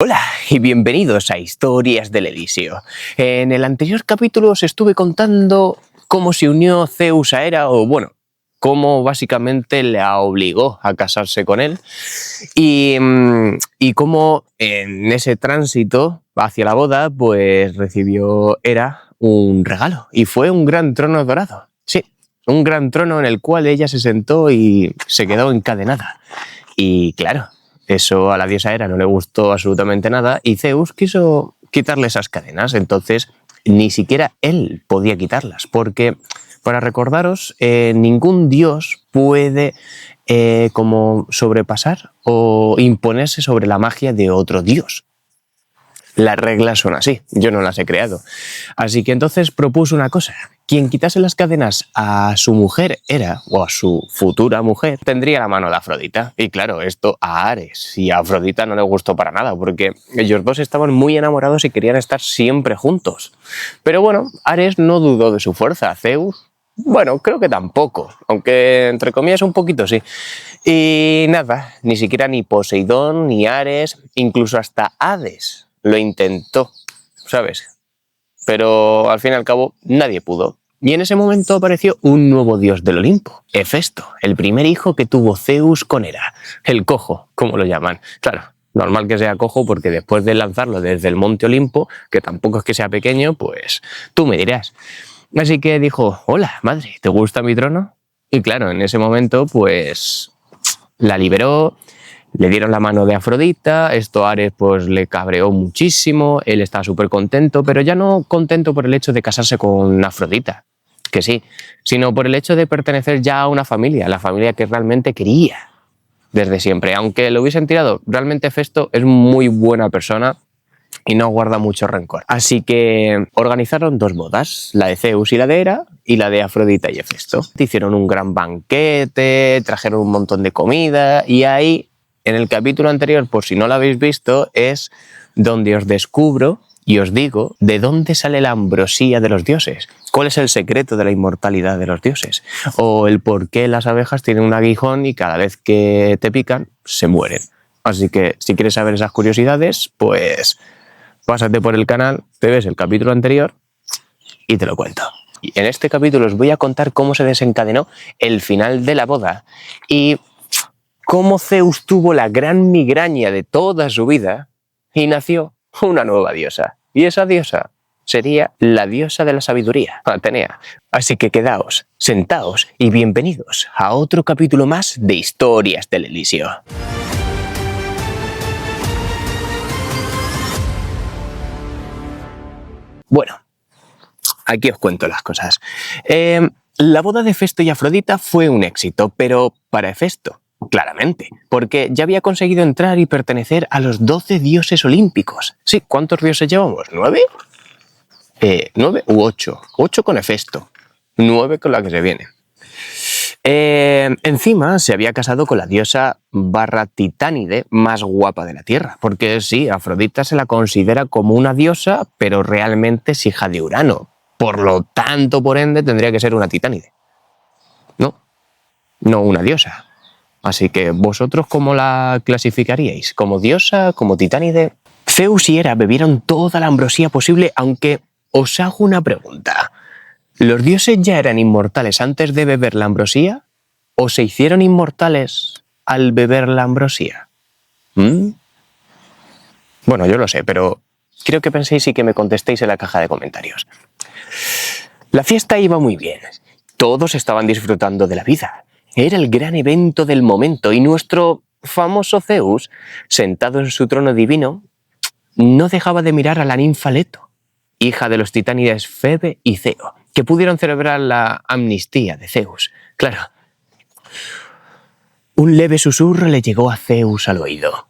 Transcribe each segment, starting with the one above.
Hola y bienvenidos a Historias del Elíseo. En el anterior capítulo os estuve contando cómo se unió Zeus a Hera, o bueno, cómo básicamente la obligó a casarse con él y cómo en ese tránsito hacia la boda pues recibió Hera un regalo y fue un gran trono dorado. Sí, un gran trono en el cual ella se sentó y se quedó encadenada. Y claro, eso a la diosa Hera no le gustó absolutamente nada y Zeus quiso quitarle esas cadenas. Entonces ni siquiera él podía quitarlas porque, para recordaros, ningún dios puede como sobrepasar o imponerse sobre la magia de otro dios. Las reglas son así, yo no las he creado. Así que entonces propuso una cosa: quien quitase las cadenas a su mujer Hera, o a su futura mujer, tendría la mano de Afrodita. Y claro, esto a Ares y a Afrodita no le gustó para nada, porque ellos dos estaban muy enamorados y querían estar siempre juntos. Pero bueno, Ares no dudó de su fuerza. Zeus, bueno, creo que tampoco, aunque entre comillas un poquito sí. Y nada, ni siquiera ni Poseidón, ni Ares, incluso hasta Hades lo intentó, ¿sabes? Pero al fin y al cabo nadie pudo. Y en ese momento apareció un nuevo dios del Olimpo, Hefesto, el primer hijo que tuvo Zeus con Hera, el cojo, como lo llaman. Claro, normal que sea cojo porque después de lanzarlo desde el monte Olimpo, que tampoco es que sea pequeño, pues tú me dirás. Así que dijo: hola, madre, ¿te gusta mi trono? Y claro, en ese momento pues la liberó. Le dieron la mano de Afrodita, esto a Ares pues le cabreó muchísimo, él estaba súper contento, pero ya no contento por el hecho de casarse con Afrodita, que sí, sino por el hecho de pertenecer ya a una familia, la familia que realmente quería desde siempre. Aunque lo hubiesen tirado, realmente Hefesto es muy buena persona y no guarda mucho rencor. Así que organizaron dos bodas, la de Zeus y la de Hera, y la de Afrodita y Hefesto. Hicieron un gran banquete, trajeron un montón de comida, y ahí, en el capítulo anterior, por si no lo habéis visto, es donde os descubro y os digo de dónde sale la ambrosía de los dioses, cuál es el secreto de la inmortalidad de los dioses, o el por qué las abejas tienen un aguijón y cada vez que te pican se mueren. Así que si quieres saber esas curiosidades, pues pásate por el canal, te ves el capítulo anterior y te lo cuento. Y en este capítulo os voy a contar cómo se desencadenó el final de la boda y cómo Zeus tuvo la gran migraña de toda su vida y nació una nueva diosa. Y esa diosa sería la diosa de la sabiduría, Atenea. Así que quedaos, sentaos y bienvenidos a otro capítulo más de Historias del Elíseo. Bueno, aquí os cuento las cosas. La boda de Hefesto y Afrodita fue un éxito, pero para Hefesto, claramente, porque ya había conseguido entrar y pertenecer a los 12 dioses olímpicos. Sí, ¿cuántos dioses llevamos? ¿9? 9 u 8. 8 con Hefesto, 9 con la que se viene. Encima se había casado con la diosa Titánide más guapa de la Tierra, porque sí, Afrodita se la considera como una diosa, pero realmente es hija de Urano. Por lo tanto, por ende, tendría que ser una Titánide. No una diosa. Así que, ¿vosotros cómo la clasificaríais? ¿Como diosa? ¿Como Titánide? Zeus y Hera bebieron toda la ambrosía posible, aunque os hago una pregunta. ¿Los dioses ya eran inmortales antes de beber la ambrosía? ¿O se hicieron inmortales al beber la ambrosía? Bueno, yo lo sé, pero quiero que penséis y que me contestéis en la caja de comentarios. La fiesta iba muy bien. Todos estaban disfrutando de la vida. Era el gran evento del momento y nuestro famoso Zeus, sentado en su trono divino, no dejaba de mirar a la ninfa Leto, hija de los titánides Febe y Ceo, que pudieron celebrar la amnistía de Zeus. Claro. Un leve susurro le llegó a Zeus al oído.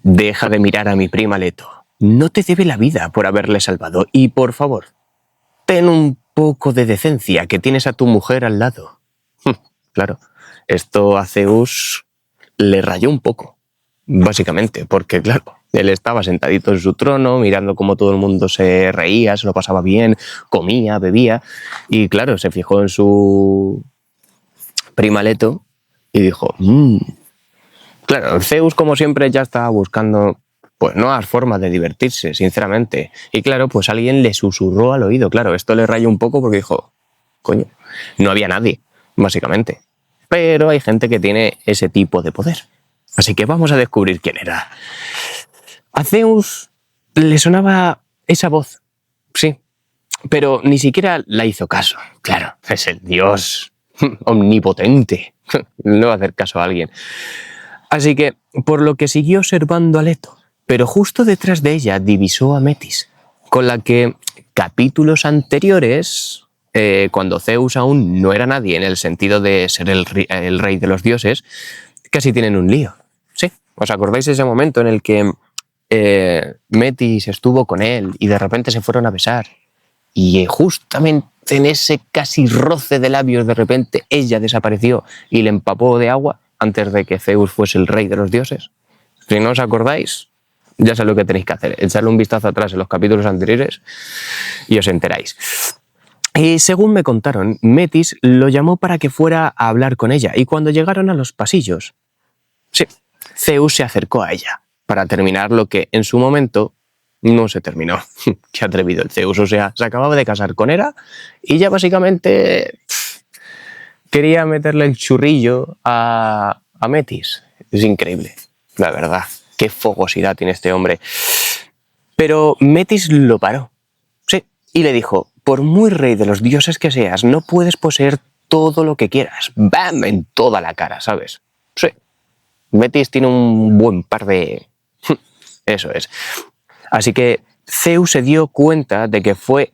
Deja de mirar a mi prima Leto. No te debe la vida por haberle salvado y, por favor, ten un poco de decencia, que tienes a tu mujer al lado. Claro, esto a Zeus le rayó un poco, básicamente, porque claro, él estaba sentadito en su trono, mirando cómo todo el mundo se reía, se lo pasaba bien, comía, bebía, y claro, se fijó en su prima Leto y dijo: Claro, Zeus, como siempre, ya estaba buscando pues nuevas formas de divertirse, sinceramente. Y claro, pues alguien le susurró al oído. Claro, esto le rayó un poco porque dijo, coño, no había nadie, básicamente. Pero hay gente que tiene ese tipo de poder. Así que vamos a descubrir quién era. A Zeus le sonaba esa voz, sí, pero ni siquiera la hizo caso. Claro, es el dios omnipotente. No va a hacer caso a alguien. Así que, por lo que siguió observando a Leto, pero justo detrás de ella divisó a Metis, con la que capítulos anteriores, cuando Zeus aún no era nadie en el sentido de ser el rey de los dioses, casi tienen un lío. Sí, ¿os acordáis de ese momento en el que Metis estuvo con él y de repente se fueron a besar? Y justamente en ese casi roce de labios, de repente ella desapareció y le empapó de agua antes de que Zeus fuese el rey de los dioses. Si no os acordáis, ya sabéis lo que tenéis que hacer. Echarle un vistazo atrás en los capítulos anteriores y os enteráis. Y según me contaron, Metis lo llamó para que fuera a hablar con ella. Y cuando llegaron a los pasillos, sí, Zeus se acercó a ella para terminar lo que en su momento no se terminó. Qué atrevido el Zeus. O sea, se acababa de casar con Hera y ya básicamente quería meterle el churrillo a Metis. Es increíble, la verdad. Qué fogosidad tiene este hombre. Pero Metis lo paró. Sí, y le dijo, por muy rey de los dioses que seas, no puedes poseer todo lo que quieras. ¡Bam! En toda la cara, ¿sabes? Sí. Metis tiene un buen par de... Eso es. Así que Zeus se dio cuenta de que fue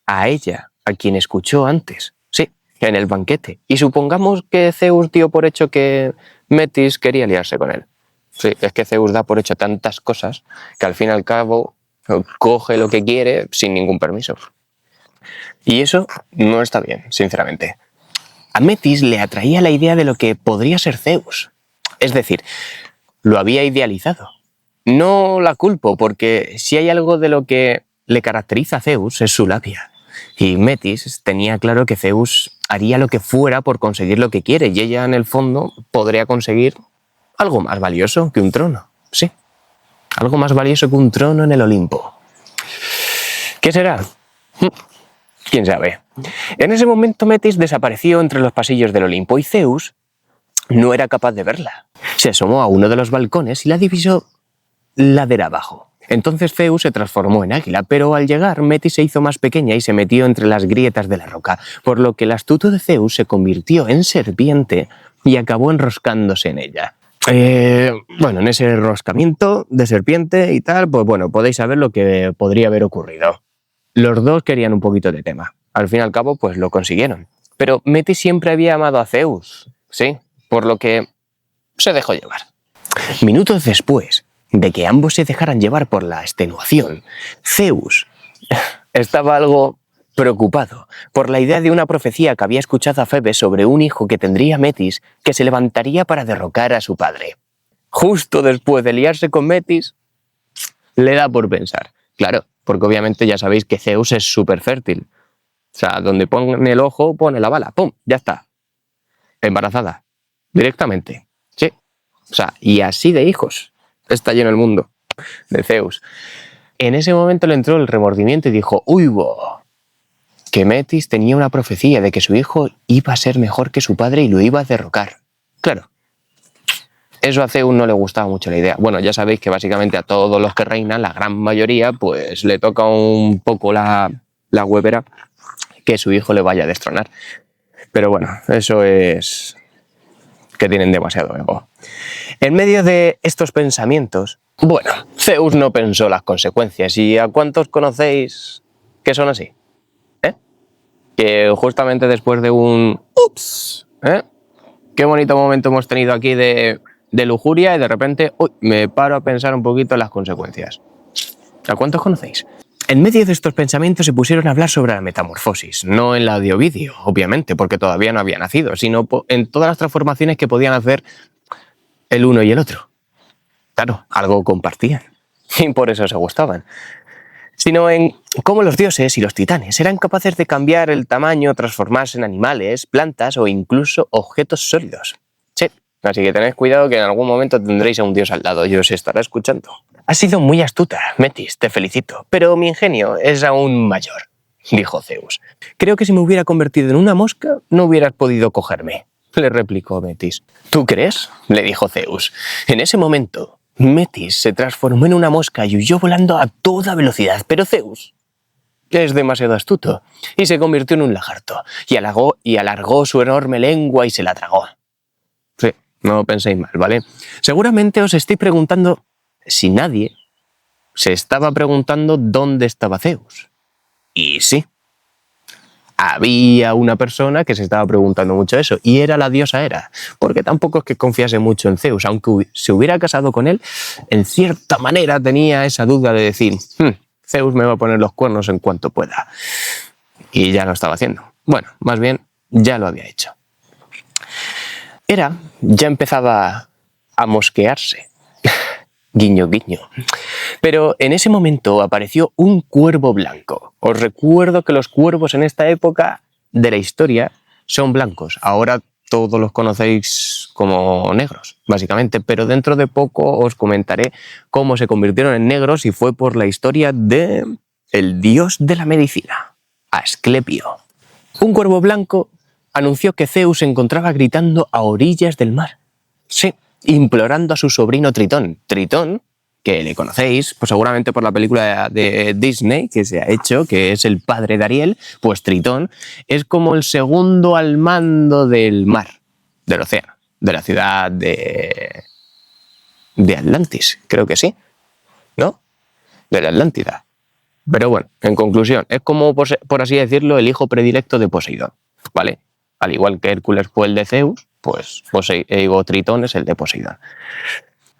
a ella a quien escuchó antes, sí, en el banquete. Y supongamos que Zeus dio por hecho que Metis quería liarse con él. Sí, es que Zeus da por hecho tantas cosas que al fin y al cabo coge lo que quiere sin ningún permiso. Y eso no está bien, sinceramente. A Metis le atraía la idea de lo que podría ser Zeus. Es decir, lo había idealizado. No la culpo, porque si hay algo de lo que le caracteriza a Zeus es su labia. Y Metis tenía claro que Zeus haría lo que fuera por conseguir lo que quiere, y ella en el fondo podría conseguir algo más valioso que un trono. Sí, algo más valioso que un trono en el Olimpo. ¿Qué será? ¿Quién sabe? En ese momento Metis desapareció entre los pasillos del Olimpo y Zeus no era capaz de verla. Se asomó a uno de los balcones y la divisó ladera abajo. Entonces Zeus se transformó en águila, pero al llegar Metis se hizo más pequeña y se metió entre las grietas de la roca, por lo que el astuto de Zeus se convirtió en serpiente y acabó enroscándose en ella. Bueno, en ese enroscamiento de serpiente y tal, pues bueno, podéis saber lo que podría haber ocurrido. Los dos querían un poquito de tema. Al fin y al cabo, pues lo consiguieron. Pero Metis siempre había amado a Zeus, sí, por lo que se dejó llevar. Minutos después de que ambos se dejaran llevar por la extenuación, Zeus estaba algo preocupado por la idea de una profecía que había escuchado a Febe sobre un hijo que tendría Metis que se levantaría para derrocar a su padre. Justo después de liarse con Metis, le da por pensar. Claro, porque obviamente ya sabéis que Zeus es súper fértil. O sea, donde pone el ojo, pone la bala. ¡Pum! Ya está. Embarazada. Directamente. Sí. O sea, y así de hijos está lleno el mundo de Zeus. En ese momento le entró el remordimiento y dijo, ¡uy, bo! Que Metis tenía una profecía de que su hijo iba a ser mejor que su padre y lo iba a derrocar. Claro. Eso a Zeus no le gustaba mucho la idea. Bueno, ya sabéis que básicamente a todos los que reinan, la gran mayoría, pues le toca un poco la huevera que su hijo le vaya a destronar. Pero bueno, eso es que tienen demasiado ego. En medio de estos pensamientos, bueno, Zeus no pensó las consecuencias. ¿Y a cuántos conocéis que son así? Que justamente después de un ups, qué bonito momento hemos tenido aquí de lujuria y de repente me paro a pensar un poquito en las consecuencias. ¿A cuántos conocéis? En medio de estos pensamientos se pusieron a hablar sobre la metamorfosis, no en la de Ovidio, obviamente, porque todavía no había nacido, sino en todas las transformaciones que podían hacer el uno y el otro. Claro, algo compartían y por eso se gustaban. Sino en cómo los dioses y los titanes eran capaces de cambiar el tamaño, transformarse en animales, plantas o incluso objetos sólidos. Sí, Así que tened cuidado que en algún momento tendréis a un dios al lado y os estará escuchando. Has sido muy astuta, Metis, te felicito, pero mi ingenio es aún mayor, dijo Zeus. Creo que si me hubiera convertido en una mosca, no hubieras podido cogerme, le replicó Metis. ¿Tú crees?, le dijo Zeus. En ese momento, Metis se transformó en una mosca y huyó volando a toda velocidad, pero Zeus es demasiado astuto y se convirtió en un lagarto y alargó su enorme lengua y se la tragó. Sí, no penséis mal, ¿vale? Seguramente os estéis preguntando si nadie se estaba preguntando dónde estaba Zeus. Y sí, había una persona que se estaba preguntando mucho eso, y era la diosa Hera, porque tampoco es que confiase mucho en Zeus, aunque se hubiera casado con él, en cierta manera tenía esa duda de decir, Zeus me va a poner los cuernos en cuanto pueda. Y ya lo estaba haciendo. Bueno, más bien, ya lo había hecho. Hera ya empezaba a mosquearse. Guiño, guiño. Pero en ese momento apareció un cuervo blanco. Os recuerdo que los cuervos en esta época de la historia son blancos. Ahora todos los conocéis como negros, básicamente, pero dentro de poco os comentaré cómo se convirtieron en negros y fue por la historia de el dios de la medicina, Asclepio. Un cuervo blanco anunció que Zeus se encontraba gritando a orillas del mar. Sí, implorando a su sobrino Tritón. Tritón, que le conocéis, pues seguramente por la película de Disney que se ha hecho, que es el padre de Ariel, pues Tritón es como el segundo al mando del mar, del océano, de la ciudad de Atlantis, creo que sí, ¿no? De la Atlántida. Pero bueno, en conclusión, es como, por así decirlo, el hijo predilecto de Poseidón, ¿vale? Al igual que Hércules fue el de Zeus, pues Tritón es el de Poseidón.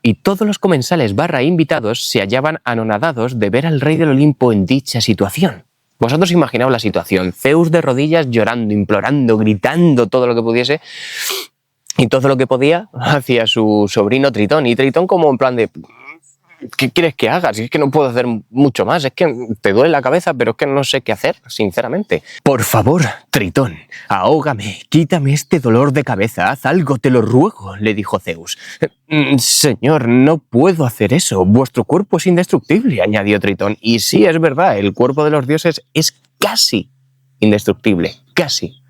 Y todos los comensales / invitados se hallaban anonadados de ver al rey del Olimpo en dicha situación. Vosotros imaginaos la situación, Zeus de rodillas llorando, implorando, gritando todo lo que pudiese y todo lo que podía hacia su sobrino Tritón. Y Tritón como en plan de... ¿Qué quieres que haga? Si es que no puedo hacer mucho más, es que te duele la cabeza, pero es que no sé qué hacer, sinceramente. Por favor, Tritón, ahógame, quítame este dolor de cabeza, haz algo, te lo ruego, le dijo Zeus. Señor, no puedo hacer eso, vuestro cuerpo es indestructible, añadió Tritón. Y sí, es verdad, el cuerpo de los dioses es casi indestructible, casi.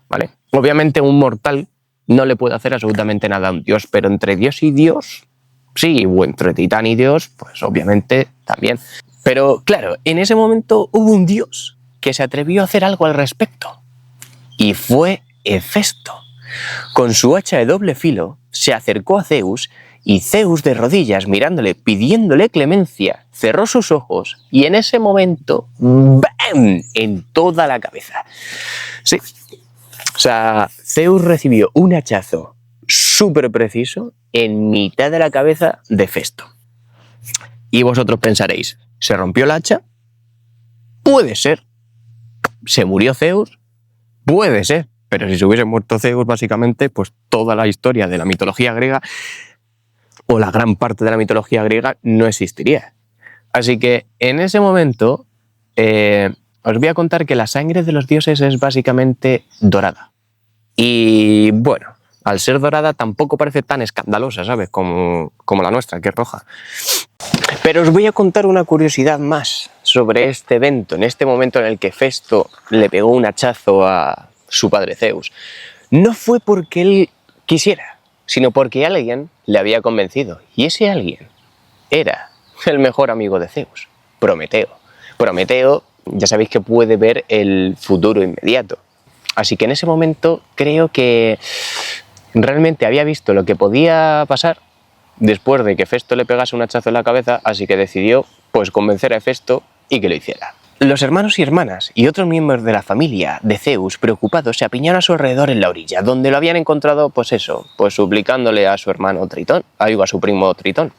¿Vale? Obviamente un mortal no le puede hacer absolutamente nada a un dios, pero entre dios y dios... Sí, o entre Titán y Dios, pues obviamente también. Pero claro, en ese momento hubo un dios que se atrevió a hacer algo al respecto. Y fue Hefesto. Con su hacha de doble filo, se acercó a Zeus y Zeus de rodillas mirándole, pidiéndole clemencia, cerró sus ojos y en ese momento, ¡bam!, en toda la cabeza. Sí, o sea, Zeus recibió un hachazo súper preciso en mitad de la cabeza de Hefesto. Y vosotros pensaréis, ¿se rompió el hacha? Puede ser. ¿Se murió Zeus? Puede ser. Pero si se hubiese muerto Zeus, básicamente, pues toda la historia de la mitología griega, o la gran parte de la mitología griega, no existiría. Así que en ese momento, os voy a contar que la sangre de los dioses es básicamente dorada. Y bueno, al ser dorada tampoco parece tan escandalosa, ¿sabes? Como la nuestra, que es roja. Pero os voy a contar una curiosidad más sobre este evento, en este momento en el que Hefesto le pegó un hachazo a su padre Zeus. No fue porque él quisiera, sino porque alguien le había convencido. Y ese alguien era el mejor amigo de Zeus, Prometeo. Prometeo, ya sabéis que puede ver el futuro inmediato. Así que en ese momento creo que realmente había visto lo que podía pasar después de que Hefesto le pegase un hachazo en la cabeza, así que decidió pues convencer a Hefesto y que lo hiciera. Los hermanos y hermanas y otros miembros de la familia de Zeus, preocupados, se apiñaron a su alrededor en la orilla, donde lo habían encontrado, pues eso, pues suplicándole a su hermano Tritón, a su primo Tritón.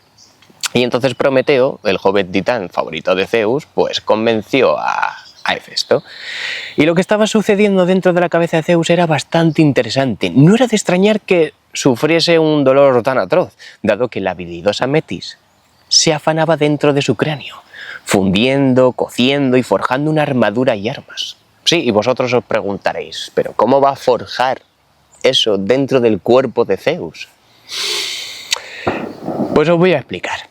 Y entonces Prometeo, el joven titán favorito de Zeus, pues convenció a Hefesto. Y lo que estaba sucediendo dentro de la cabeza de Zeus era bastante interesante. No era de extrañar que sufriese un dolor tan atroz, dado que la habilidosa Metis se afanaba dentro de su cráneo, fundiendo, cociendo y forjando una armadura y armas. Sí, y vosotros os preguntaréis, ¿pero cómo va a forjar eso dentro del cuerpo de Zeus? Pues os voy a explicar.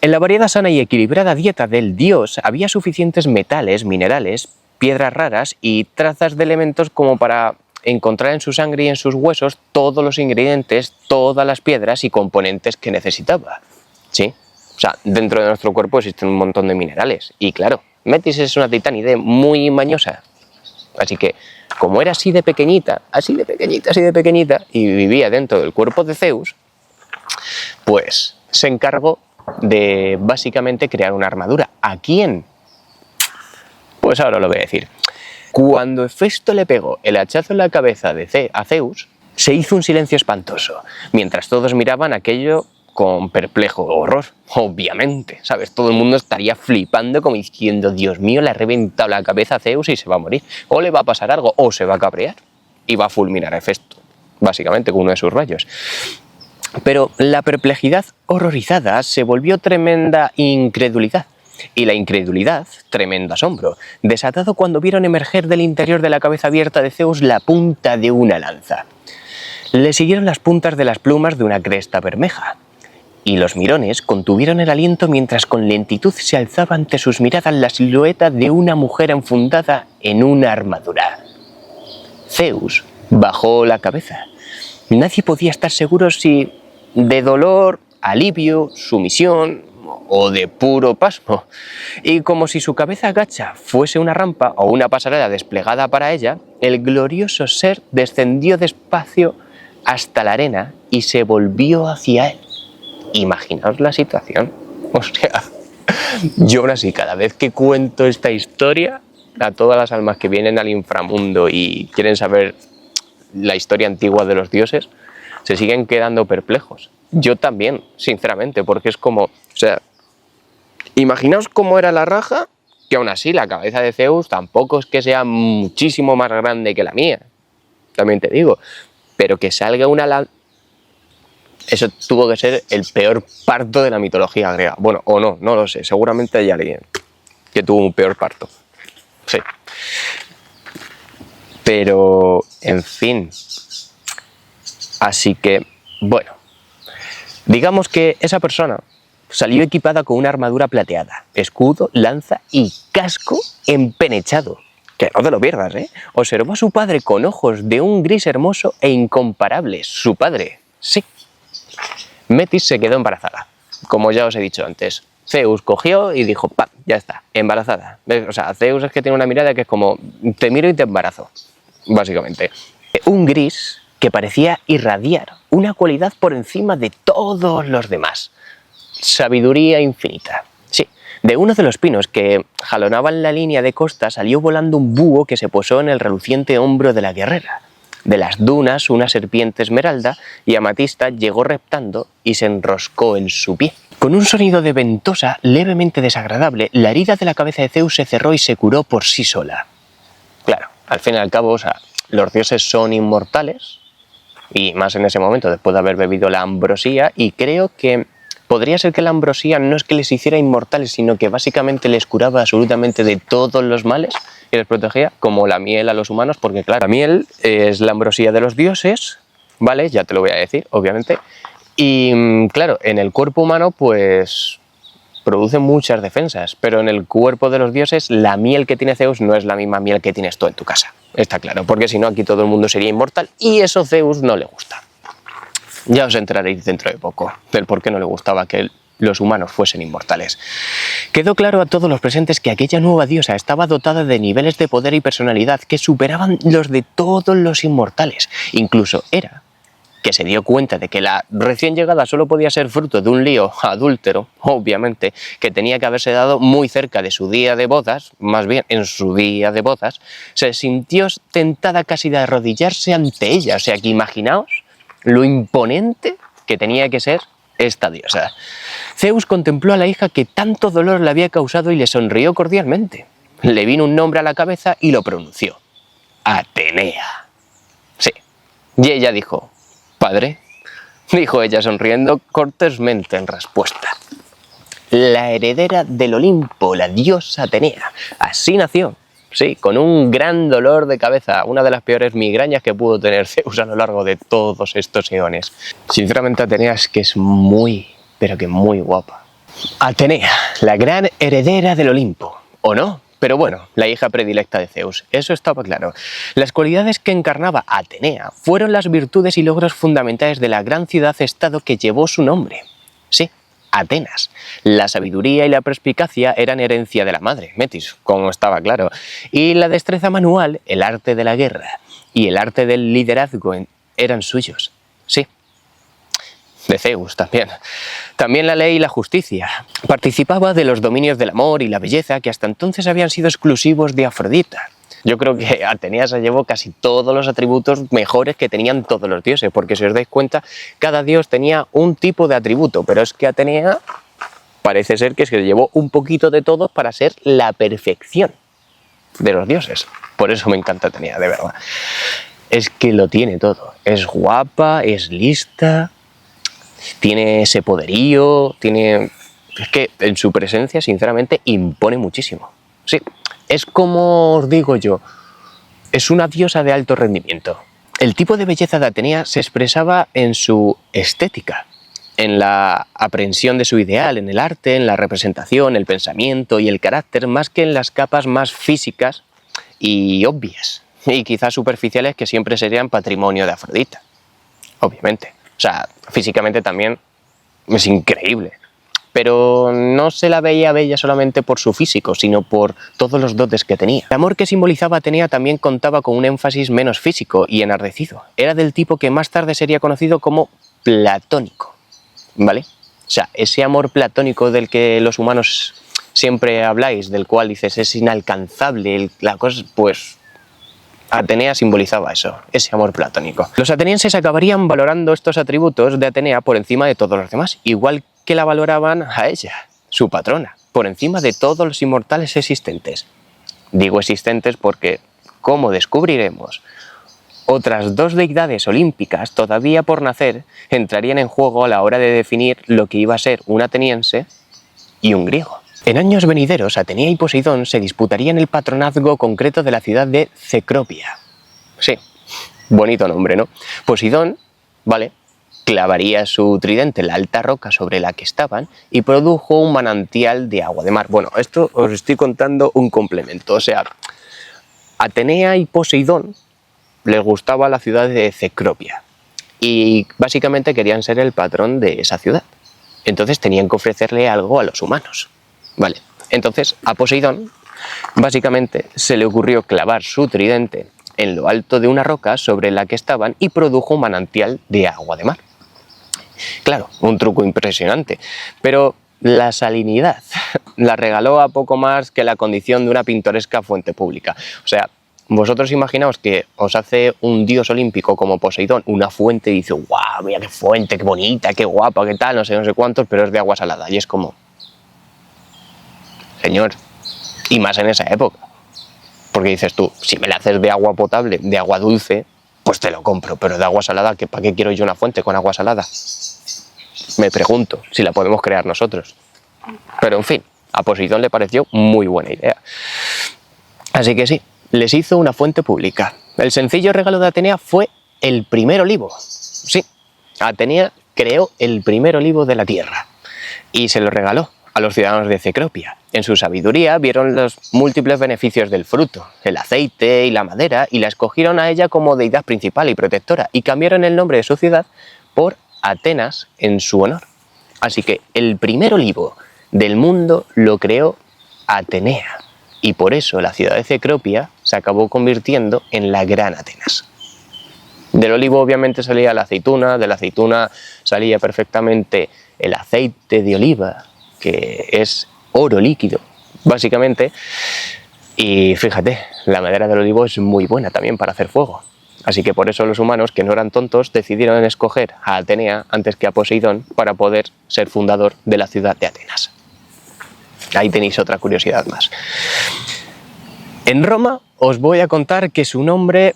En la variada, sana y equilibrada dieta del dios había suficientes metales, minerales, piedras raras y trazas de elementos como para encontrar en su sangre y en sus huesos todos los ingredientes, todas las piedras y componentes que necesitaba. ¿Sí? O sea, dentro de nuestro cuerpo existen un montón de minerales. Y claro, Metis es una titánide muy mañosa. Así que, como era así de pequeñita, y vivía dentro del cuerpo de Zeus, pues se encargó de básicamente crear una armadura. ¿A quién? Pues ahora lo voy a decir. Cuando Hefesto le pegó el hachazo en la cabeza a Zeus, se hizo un silencio espantoso, mientras todos miraban aquello con perplejo horror, obviamente, ¿sabes? Todo el mundo estaría flipando como diciendo, Dios mío, le ha reventado la cabeza a Zeus y se va a morir, o le va a pasar algo, o se va a cabrear y va a fulminar a Hefesto, básicamente con uno de sus rayos. Pero la perplejidad horrorizada se volvió tremenda incredulidad, y la incredulidad, tremendo asombro, desatado cuando vieron emerger del interior de la cabeza abierta de Zeus la punta de una lanza. Le siguieron las puntas de las plumas de una cresta bermeja, y los mirones contuvieron el aliento mientras con lentitud se alzaba ante sus miradas la silueta de una mujer enfundada en una armadura. Zeus bajó la cabeza. Nadie podía estar seguro si de dolor, alivio, sumisión o de puro pasmo. Y como si su cabeza gacha fuese una rampa o una pasarela desplegada para ella, el glorioso ser descendió despacio hasta la arena y se volvió hacia él. Imaginaos la situación. O sea, yo aún así, cada vez que cuento esta historia, a todas las almas que vienen al inframundo y quieren saber la historia antigua de los dioses, se siguen quedando perplejos. Yo también, sinceramente, porque es como, o sea, imaginaos cómo era la raja, que aún así la cabeza de Zeus tampoco es que sea muchísimo más grande que la mía, también te digo, pero que salga una lanza. Eso tuvo que ser el peor parto de la mitología griega. Bueno, o no, no lo sé. Seguramente hay alguien que tuvo un peor parto. Sí. Pero, en fin. Así que, bueno. Digamos que esa persona salió equipada con una armadura plateada, escudo, lanza y casco empenechado. Que no te lo pierdas, ¿eh? Observó a su padre con ojos de un gris hermoso e incomparable. Su padre, sí. Metis se quedó embarazada, como ya os he dicho antes. Zeus cogió y dijo, ¡pam!, ya está, embarazada. O sea, Zeus es que tiene una mirada que es como, te miro y te embarazo, básicamente. Un gris que parecía irradiar una cualidad por encima de todos los demás. Sabiduría infinita. Sí, de uno de los pinos que jalonaban la línea de costa salió volando un búho que se posó en el reluciente hombro de la guerrera. De las dunas, una serpiente esmeralda y amatista llegó reptando y se enroscó en su pie. Con un sonido de ventosa levemente desagradable, la herida de la cabeza de Zeus se cerró y se curó por sí sola. Claro, al fin y al cabo, o sea, los dioses son inmortales, y más en ese momento, después de haber bebido la ambrosía, y creo que podría ser que la ambrosía no es que les hiciera inmortales, sino que básicamente les curaba absolutamente de todos los males y les protegía, como la miel a los humanos, porque claro, la miel es la ambrosía de los dioses, ¿vale? Ya te lo voy a decir, obviamente. Y claro, en el cuerpo humano pues produce muchas defensas, pero en el cuerpo de los dioses la miel que tiene Zeus no es la misma miel que tienes tú en tu casa, está claro, porque si no aquí todo el mundo sería inmortal y eso a Zeus no le gusta. Ya os enteraréis dentro de poco del por qué no le gustaba que los humanos fuesen inmortales. Quedó claro a todos los presentes que aquella nueva diosa estaba dotada de niveles de poder y personalidad que superaban los de todos los inmortales. Incluso Hera, que se dio cuenta de que la recién llegada solo podía ser fruto de un lío adúltero, obviamente, que tenía que haberse dado muy cerca de su día de bodas, más bien en su día de bodas, se sintió tentada casi de arrodillarse ante ella. O sea, que imaginaos lo imponente que tenía que ser esta diosa. Zeus contempló a la hija que tanto dolor le había causado y le sonrió cordialmente. Le vino un nombre a la cabeza y lo pronunció. Atenea. Sí. Y ella dijo, padre, dijo ella sonriendo cortésmente en respuesta. La heredera del Olimpo, la diosa Atenea. Así nació. Sí, con un gran dolor de cabeza, una de las peores migrañas que pudo tener Zeus a lo largo de todos estos eones. Sinceramente, Atenea es que es muy, pero que muy guapa. Atenea, la gran heredera del Olimpo, ¿o no? Pero bueno, la hija predilecta de Zeus, eso estaba claro. Las cualidades que encarnaba Atenea fueron las virtudes y logros fundamentales de la gran ciudad-estado que llevó su nombre. Sí, Atenas. La sabiduría y la perspicacia eran herencia de la madre, Metis, como estaba claro. Y la destreza manual, el arte de la guerra y el arte del liderazgo eran suyos. Sí. De Zeus también. También la ley y la justicia. Participaba de los dominios del amor y la belleza que hasta entonces habían sido exclusivos de Afrodita. Yo creo que Atenea se llevó casi todos los atributos mejores que tenían todos los dioses, porque si os dais cuenta, cada dios tenía un tipo de atributo, pero es que Atenea parece ser que se llevó un poquito de todos para ser la perfección de los dioses. Por eso me encanta Atenea, de verdad. Es que lo tiene todo. Es guapa, es lista, tiene ese poderío, tiene... Es que en su presencia, sinceramente, impone muchísimo. Sí, es como os digo yo, es una diosa de alto rendimiento. El tipo de belleza de Atenea se expresaba en su estética, en la aprehensión de su ideal, en el arte, en la representación, el pensamiento y el carácter, más que en las capas más físicas y obvias, y quizás superficiales que siempre serían patrimonio de Afrodita, obviamente. O sea, físicamente también es increíble. Pero no se la veía bella solamente por su físico, sino por todos los dotes que tenía. El amor que simbolizaba Atenea también contaba con un énfasis menos físico y enardecido. Era del tipo que más tarde sería conocido como platónico, ¿vale? O sea, ese amor platónico del que los humanos siempre habláis, del cual dices es inalcanzable, la cosa, pues... Atenea simbolizaba eso, ese amor platónico. Los atenienses acabarían valorando estos atributos de Atenea por encima de todos los demás, igual que la valoraban a ella, su patrona, por encima de todos los inmortales existentes. Digo existentes porque, como descubriremos, otras dos deidades olímpicas todavía por nacer entrarían en juego a la hora de definir lo que iba a ser un ateniense y un griego. En años venideros, Atenea y Poseidón se disputarían el patronazgo concreto de la ciudad de Cecropia. Sí, bonito nombre, ¿no? Poseidón, ¿vale?, clavaría su tridente en la alta roca sobre la que estaban y produjo un manantial de agua de mar. Bueno, esto os estoy contando un complemento. O sea, Atenea y Poseidón les gustaba la ciudad de Cecropia y básicamente querían ser el patrón de esa ciudad. Entonces tenían que ofrecerle algo a los humanos. Vale, entonces a Poseidón básicamente se le ocurrió clavar su tridente en lo alto de una roca sobre la que estaban y produjo un manantial de agua de mar. Claro, un truco impresionante, pero la salinidad la regaló a poco más que la condición de una pintoresca fuente pública. O sea, vosotros imaginaos que os hace un dios olímpico como Poseidón una fuente y dice, ¡guau! Mira qué fuente, qué bonita, qué guapa, qué tal, no sé cuántos, pero es de agua salada. Y es como... Señor, y más en esa época, porque dices tú, si me la haces de agua potable, de agua dulce, pues te lo compro, pero de agua salada, ¿para qué quiero yo una fuente con agua salada? Me pregunto si la podemos crear nosotros. Pero en fin, a Poseidón le pareció muy buena idea. Así que sí, les hizo una fuente pública. El sencillo regalo de Atenea fue el primer olivo. Sí, Atenea creó el primer olivo de la tierra y se lo regaló a los ciudadanos de Cecropia. En su sabiduría vieron los múltiples beneficios del fruto, el aceite y la madera, y la escogieron a ella como deidad principal y protectora, y cambiaron el nombre de su ciudad por Atenas en su honor. Así que el primer olivo del mundo lo creó Atenea, y por eso la ciudad de Cecropia se acabó convirtiendo en la Gran Atenas. Del olivo obviamente salía la aceituna, de la aceituna salía perfectamente el aceite de oliva, que es oro líquido, básicamente, y fíjate, la madera del olivo es muy buena también para hacer fuego. Así que por eso los humanos, que no eran tontos, decidieron escoger a Atenea antes que a Poseidón para poder ser fundador de la ciudad de Atenas. Ahí tenéis otra curiosidad más. En Roma os voy a contar que su nombre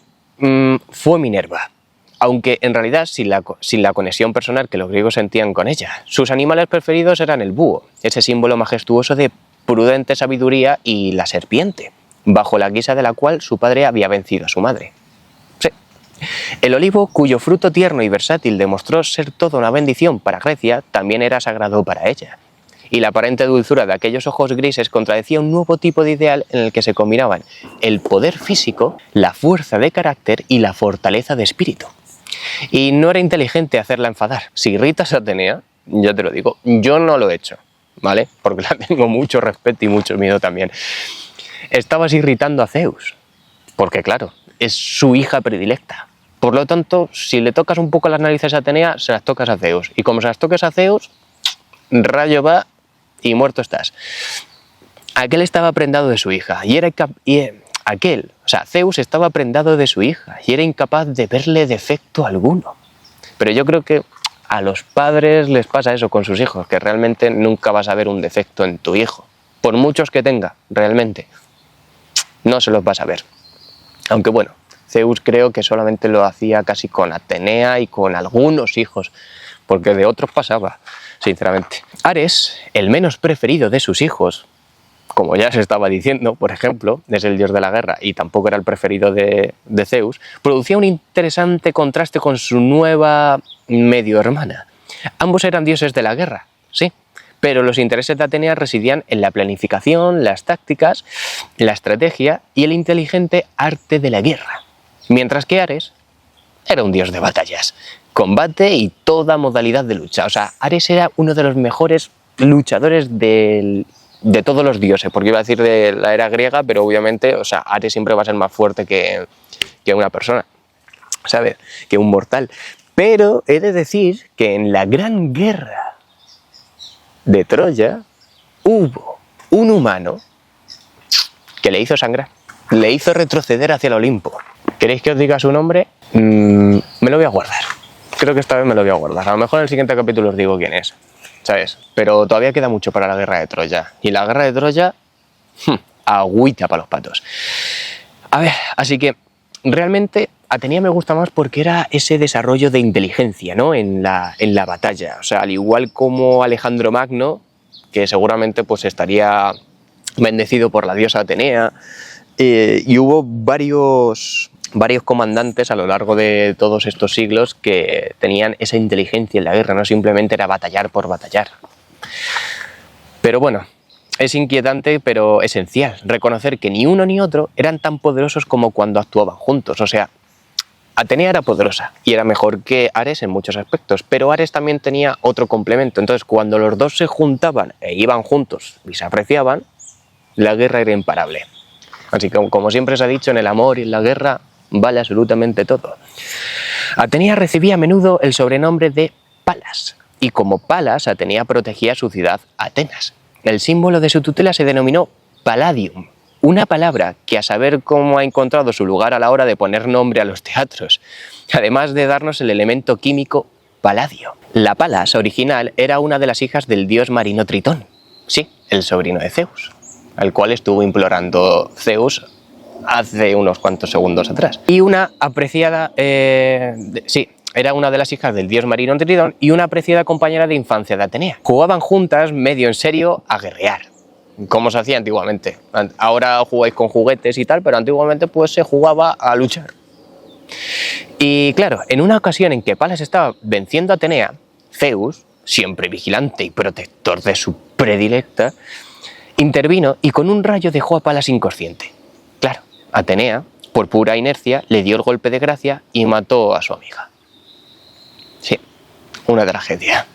fue Minerva, aunque en realidad sin la conexión personal que los griegos sentían con ella. Sus animales preferidos eran el búho, ese símbolo majestuoso de prudente sabiduría, y la serpiente, bajo la guisa de la cual su padre había vencido a su madre. Sí. El olivo, cuyo fruto tierno y versátil demostró ser toda una bendición para Grecia, también era sagrado para ella. Y la aparente dulzura de aquellos ojos grises contradecía un nuevo tipo de ideal en el que se combinaban el poder físico, la fuerza de carácter y la fortaleza de espíritu. Y no era inteligente hacerla enfadar. Si irritas a Atenea, ya te lo digo, yo no lo he hecho, ¿vale? Porque la tengo mucho respeto y mucho miedo también. Estabas irritando a Zeus, porque claro, es su hija predilecta. Por lo tanto, si le tocas un poco las narices a Atenea, se las tocas a Zeus. Y como se las toques a Zeus, rayo va y muerto estás. Aquel estaba prendado de su hija Zeus estaba prendado de su hija y era incapaz de verle defecto alguno. Pero yo creo que a los padres les pasa eso con sus hijos, que realmente nunca vas a ver un defecto en tu hijo. Por muchos que tenga, realmente, no se los vas a ver. Aunque bueno, Zeus creo que solamente lo hacía casi con Atenea y con algunos hijos, porque de otros pasaba, sinceramente. Ares, el menos preferido de sus hijos, como ya se estaba diciendo, por ejemplo, es el dios de la guerra y tampoco era el preferido de Zeus, producía un interesante contraste con su nueva medio hermana. Ambos eran dioses de la guerra, sí, pero los intereses de Atenea residían en la planificación, las tácticas, la estrategia y el inteligente arte de la guerra, mientras que Ares era un dios de batallas, combate y toda modalidad de lucha. O sea, Ares era uno de los mejores luchadores de todos los dioses, porque iba a decir de la era griega, pero obviamente, o sea, Ares siempre va a ser más fuerte que una persona, ¿sabes? Que un mortal. Pero he de decir que en la gran guerra de Troya hubo un humano que le hizo sangrar, le hizo retroceder hacia el Olimpo. ¿Queréis que os diga su nombre? Me lo voy a guardar. Creo que esta vez me lo voy a guardar. A lo mejor en el siguiente capítulo os digo quién es, ¿sabes? Pero todavía queda mucho para la guerra de Troya. Y la guerra de Troya, agüita para los patos. A ver, así que realmente Atenea me gusta más porque era ese desarrollo de inteligencia, ¿no? en la batalla. O sea, al igual como Alejandro Magno, que seguramente pues estaría bendecido por la diosa Atenea, y hubo varios comandantes a lo largo de todos estos siglos que tenían esa inteligencia en la guerra, no simplemente era batallar por batallar. Pero bueno, es inquietante pero esencial reconocer que ni uno ni otro eran tan poderosos como cuando actuaban juntos. O sea, Atenea era poderosa y era mejor que Ares en muchos aspectos, pero Ares también tenía otro complemento. Entonces, cuando los dos se juntaban e iban juntos y se apreciaban, la guerra era imparable. Así que, como siempre se ha dicho, en el amor y en la guerra vale absolutamente todo. Atenea recibía a menudo el sobrenombre de Palas, y como Palas, Atenea protegía su ciudad, Atenas. El símbolo de su tutela se denominó Palladium, una palabra que a saber cómo ha encontrado su lugar a la hora de poner nombre a los teatros, además de darnos el elemento químico paladio. La Palas original era una de las hijas del dios marino Tritón, sí, el sobrino de Zeus, al cual estuvo implorando Zeus hace unos cuantos segundos atrás. Y una apreciada, era una de las hijas del dios marino Tritón y una apreciada compañera de infancia de Atenea. Jugaban juntas, medio en serio, a guerrear, como se hacía antiguamente. Ahora jugáis con juguetes y tal, pero antiguamente pues se jugaba a luchar. Y claro, en una ocasión en que Palas estaba venciendo a Atenea, Zeus, siempre vigilante y protector de su predilecta, intervino y con un rayo dejó a Palas inconsciente. Claro, Atenea, por pura inercia, le dio el golpe de gracia y mató a su amiga. Sí, una tragedia.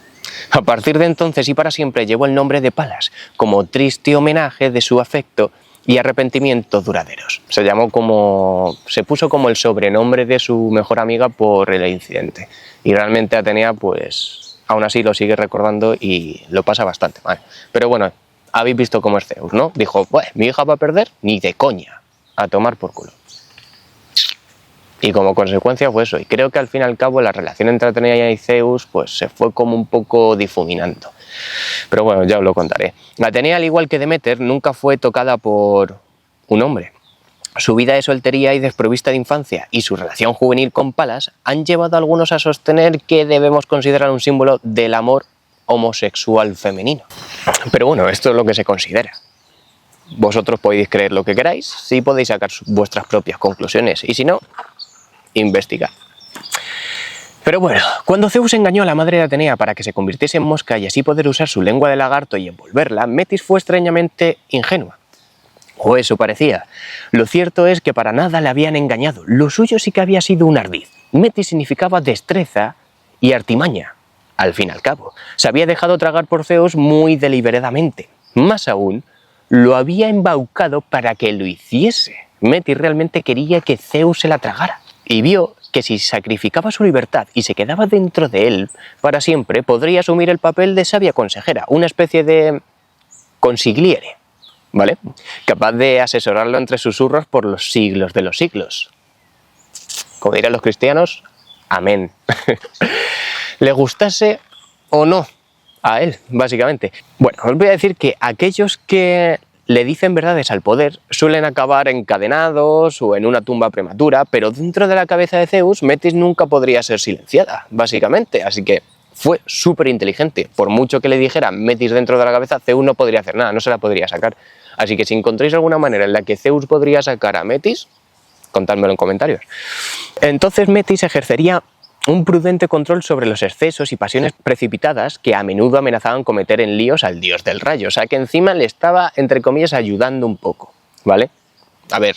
A partir de entonces y para siempre llevó el nombre de Palas, como triste homenaje de su afecto y arrepentimiento duraderos. Se puso como el sobrenombre de su mejor amiga por el incidente. Y realmente Atenea, pues, aún así lo sigue recordando y lo pasa bastante mal. Pero bueno, habéis visto cómo es Zeus, ¿no? Dijo, pues, mi hija va a perder, ni de coña, a tomar por culo. Y como consecuencia fue eso. Y creo que al fin y al cabo la relación entre Atenea y Zeus pues se fue como un poco difuminando. Pero bueno, ya os lo contaré. Atenea, al igual que Demeter, nunca fue tocada por un hombre. Su vida de soltería y desprovista de infancia y su relación juvenil con Palas han llevado a algunos a sostener que debemos considerar un símbolo del amor homosexual femenino. Pero bueno, esto es lo que se considera. Vosotros podéis creer lo que queráis, sí podéis sacar vuestras propias conclusiones, y si no, investigad. Pero bueno, cuando Zeus engañó a la madre de Atenea para que se convirtiese en mosca y así poder usar su lengua de lagarto y envolverla, Metis fue extrañamente ingenua. O eso parecía. Lo cierto es que para nada le habían engañado. Lo suyo sí que había sido un ardid. Metis significaba destreza y artimaña. Al fin y al cabo, se había dejado tragar por Zeus muy deliberadamente. Más aún, lo había embaucado para que lo hiciese. Metis realmente quería que Zeus se la tragara. Y vio que si sacrificaba su libertad y se quedaba dentro de él para siempre, podría asumir el papel de sabia consejera, una especie de consigliere, ¿vale? Capaz de asesorarlo entre susurros por los siglos de los siglos. Como dirán los cristianos, amén. Le gustase o no a él, básicamente. Bueno, os voy a decir que aquellos que le dicen verdades al poder suelen acabar encadenados o en una tumba prematura, pero dentro de la cabeza de Zeus, Metis nunca podría ser silenciada, básicamente. Así que fue súper inteligente. Por mucho que le dijera Metis dentro de la cabeza, Zeus no podría hacer nada, no se la podría sacar. Así que si encontráis alguna manera en la que Zeus podría sacar a Metis, contádmelo en comentarios. Entonces Metis ejercería un prudente control sobre los excesos y pasiones precipitadas que a menudo amenazaban con meter en líos al dios del rayo. O sea que encima le estaba, entre comillas, ayudando un poco, ¿vale? A ver,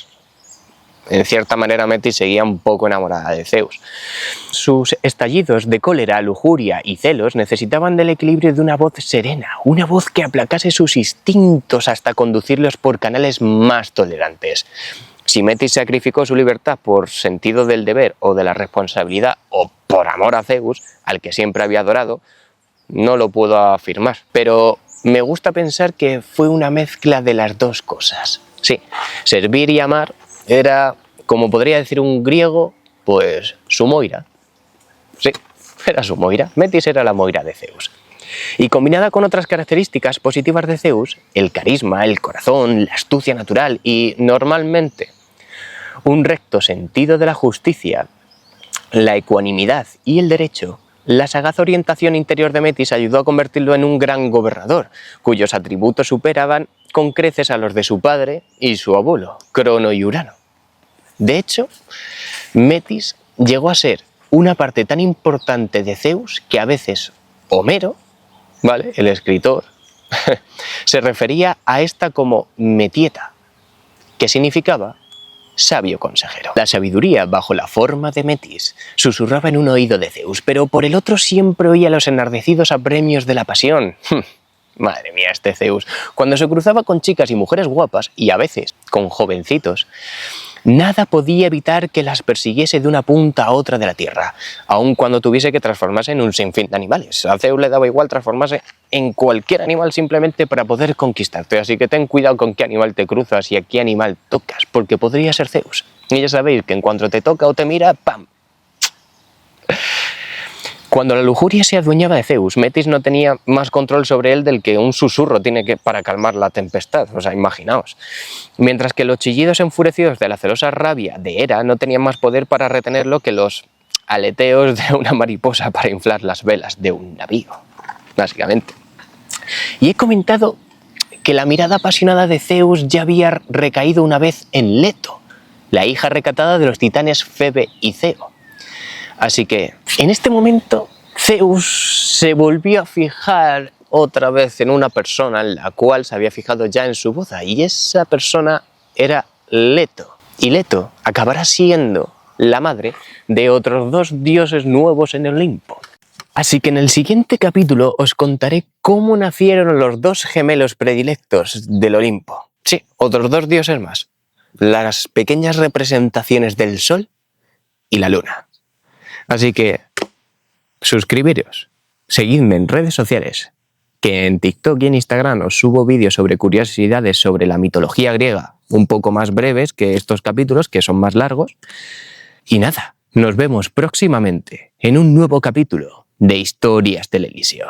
en cierta manera Metis seguía un poco enamorada de Zeus. Sus estallidos de cólera, lujuria y celos necesitaban del equilibrio de una voz serena, una voz que aplacase sus instintos hasta conducirlos por canales más tolerantes. Si Metis sacrificó su libertad por sentido del deber o de la responsabilidad o por amor a Zeus, al que siempre había adorado, no lo puedo afirmar. Pero me gusta pensar que fue una mezcla de las dos cosas. Sí, servir y amar era, como podría decir un griego, pues su Moira. Sí, era su Moira. Metis era la Moira de Zeus. Y combinada con otras características positivas de Zeus, el carisma, el corazón, la astucia natural y, normalmente, un recto sentido de la justicia, la ecuanimidad y el derecho, la sagaz orientación interior de Metis ayudó a convertirlo en un gran gobernador, cuyos atributos superaban con creces a los de su padre y su abuelo, Crono y Urano. De hecho, Metis llegó a ser una parte tan importante de Zeus que a veces Homero, ¿vale?, el escritor, se refería a esta como Metieta, que significaba sabio consejero. La sabiduría, bajo la forma de Metis, susurraba en un oído de Zeus, pero por el otro siempre oía los enardecidos apremios de la pasión. Madre mía, este Zeus. Cuando se cruzaba con chicas y mujeres guapas, y a veces con jovencitos, nada podía evitar que las persiguiese de una punta a otra de la tierra, aun cuando tuviese que transformarse en un sinfín de animales. A Zeus le daba igual transformarse en cualquier animal simplemente para poder conquistarte, así que ten cuidado con qué animal te cruzas y a qué animal tocas, porque podría ser Zeus. Y ya sabéis que en cuanto te toca o te mira, ¡pam! Cuando la lujuria se adueñaba de Zeus, Metis no tenía más control sobre él del que un susurro tiene para calmar la tempestad, o sea, imaginaos. Mientras que los chillidos enfurecidos de la celosa rabia de Hera no tenían más poder para retenerlo que los aleteos de una mariposa para inflar las velas de un navío, básicamente. Y he comentado que la mirada apasionada de Zeus ya había recaído una vez en Leto, la hija recatada de los titanes Febe y Ceo. Así que, en este momento, Zeus se volvió a fijar otra vez en una persona en la cual se había fijado ya en su boda, y esa persona era Leto. Y Leto acabará siendo la madre de otros dos dioses nuevos en el Olimpo. Así que en el siguiente capítulo os contaré cómo nacieron los dos gemelos predilectos del Olimpo. Sí, otros dos dioses más. Las pequeñas representaciones del Sol y la Luna. Así que, suscribiros, seguidme en redes sociales, que en TikTok y en Instagram os subo vídeos sobre curiosidades sobre la mitología griega, un poco más breves que estos capítulos, que son más largos. Y nada, nos vemos próximamente en un nuevo capítulo de Historias del Elíseo.